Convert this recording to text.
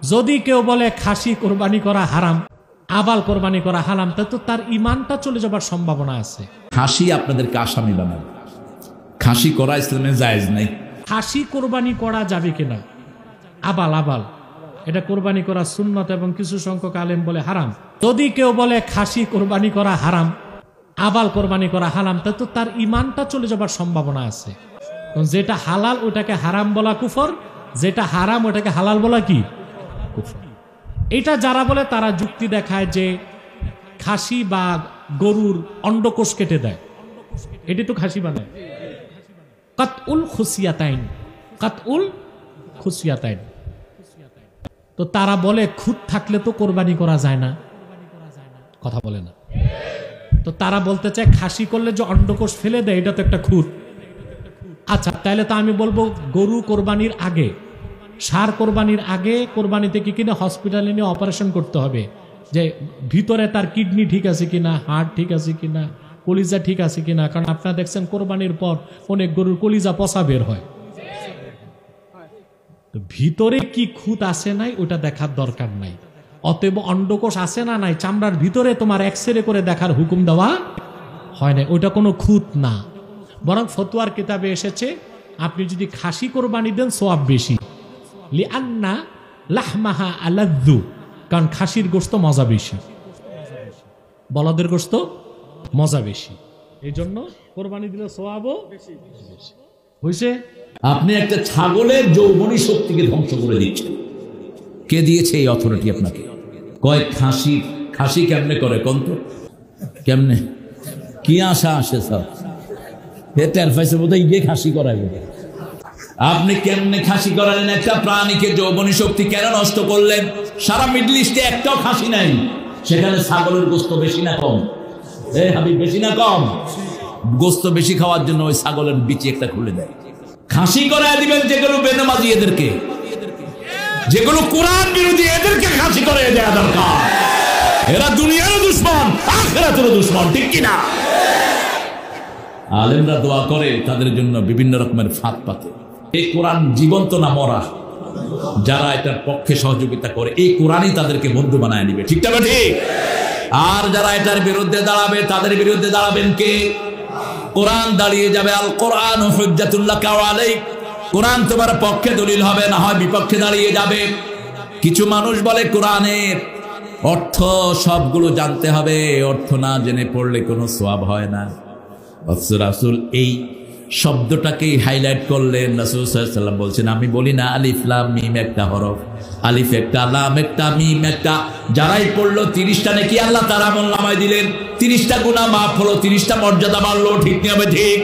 যদি কেউ বলে খাসি কোরবানি করা হারাম, আবাল কোরবানি করা হারাম, তো তার ইমানটা চলে যাবার সম্ভাবনা আছে। খাসি আপনাদেরকে আসামি বানাবে, খাসি করা ইসলামে জায়েজ নাই। খাসি কোরবানি করা যাবে কিনা, আবাল এটা কোরবানি করা সুন্নত এবং কিছু সংখ্যক আলেম বলে হারাম। যদি কেউ বলে খাসি কোরবানি করা হারাম, আবাল কোরবানি করা হারাম, তো তার ইমানটা চলে যাবার সম্ভাবনা আছে। যেটা হালাল ওটাকে হারাম বলা কুফর, যেটা হারাম ওটাকে হালাল বলা কি কুফর। এটা যারা বলে তারা যুক্তি দেখায় যে খাসি বা গরুর অন্ডকোষ কেটে দেয়, এটি তো খাসি বানায়। কাতউল খুসিয়াতাইন, তো তারা বলে খুদ থাকলে তো কোরবানি করা যায় না, কথা বলে না। তো তারা বলতে চায় খাসি করলে যে অন্ডকোষ ফেলে দেয় এটা তো একটা খুদ। আচ্ছা, তাহলে তো আমি বলবো গরু কোরবানির আগে, ষাঁড় কোরবানির আগে কোরবানিতে কি কিনা হসপিটালে নিয়ে অপারেশন করতে হবে, যে ভিতরে তার কিডনি ঠিক আছে কিনা, হার্ট ঠিক আছে কিনা, কলিজা ঠিক আছে কিনা। কারণ আপনারা দেখছেন কোরবানির পর অনেক গরুর কলিজা পচা বের হয়, ভিতরে কি খুঁত আছে নাই ওটা দেখার দরকার নাই। অতএব অন্ডকোষ আছে না নাই চামড়ার ভিতরে তোমার এক্সরে করে দেখার হুকুম দেওয়া হয় না, ওটা কোনো খুঁত না। বরং ফতোয়ার কিতাবে এসেছে আপনি যদি খাসি কোরবানি দেন সওয়াব বেশি, লিআন্না লাহমাহা আলাযযু, কারণ খাসির গোশত মজা বেশি, বলদের গোশত মজা বেশি, এই জন্য কোরবানি দিলে সওয়াবও বেশি হইছে। আপনি একটা ছাগলের যৌবনী শক্তিকে ধ্বংস করে দিচ্ছেন। কে দিয়েছে এই অথরিটি আপনাকে? কয় খাসি কেমনে করে কন্ত, কেমনে কি আশা আসে সব গিয়ে খাসি করাইবে। আপনি কেমনে খাসি করালেন? একটা প্রাণীকে যৌবনী শক্তি কেন নষ্ট করলেন? সারা মিডল ইস্টে একটাও খাসি নাই, সেখানে ছাগলের গোস্ত বেশি না কম? হাবিব, বেশি না কম? গোস্ত বেশি খাওয়ার জন্য ওই ছাগলের বিচি একটা খুলে দেয়। খাসি করায় দিবেন যেগুলো বেনামাজি, এদেরকে, যেগুলো কোরআন বিরোধী, এদেরকে খাসি করে দেওয়া দরকার। এরা দুনিয়ারও দুশ্মন, আখিরাতেরও দুশ্মন, ঠিক কিনা? আলেমরা দোয়া করে তাদের জন্য বিভিন্ন রকমের ফাঁদ পাতে। এই কোরআন জীবন্ত না মরা? যারা এটার পক্ষে সহযোগিতা করে এই কোরআনই তাদেরকে বন্ধু বানায় নিবে, ঠিক না ঠিক? আর যারা এটার বিরুদ্ধে দাঁড়াবে তাদের বিরুদ্ধে দাঁড়াবেন কে? কোরআন দাঁড়িয়ে যাবে। আল কোরআন হুজ্জাতুল লাকা ওয়া আলাইক, কোরআন তোমার পক্ষে দলিল হবে, না হয় বিপক্ষে দাঁড়িয়ে যাবে। কিছু মানুষ বলে কোরআনের অর্থ সবগুলো জানতে হবে, অর্থ না জেনে পড়লে কোনো সওয়াব হয় না। রাসূল এই শব্দটাকেই হাইলাইট করলেন। রাসূল সাল্লাল্লাহু আলাইহি ওয়াসাল্লাম বলছেন, আমি বলি না আলিফ লাম মিম একটা হরফ, আলিফ একটা, লাম একটা, মিম একটা, যারাই পড়লো 30টা নেকি আল্লাহ তার আমলনামায় দিলেন, 30টা গুনাহ মাফ হলো, 30টা মর্যাদা বাড়লো, ঠিক না? ঠিক।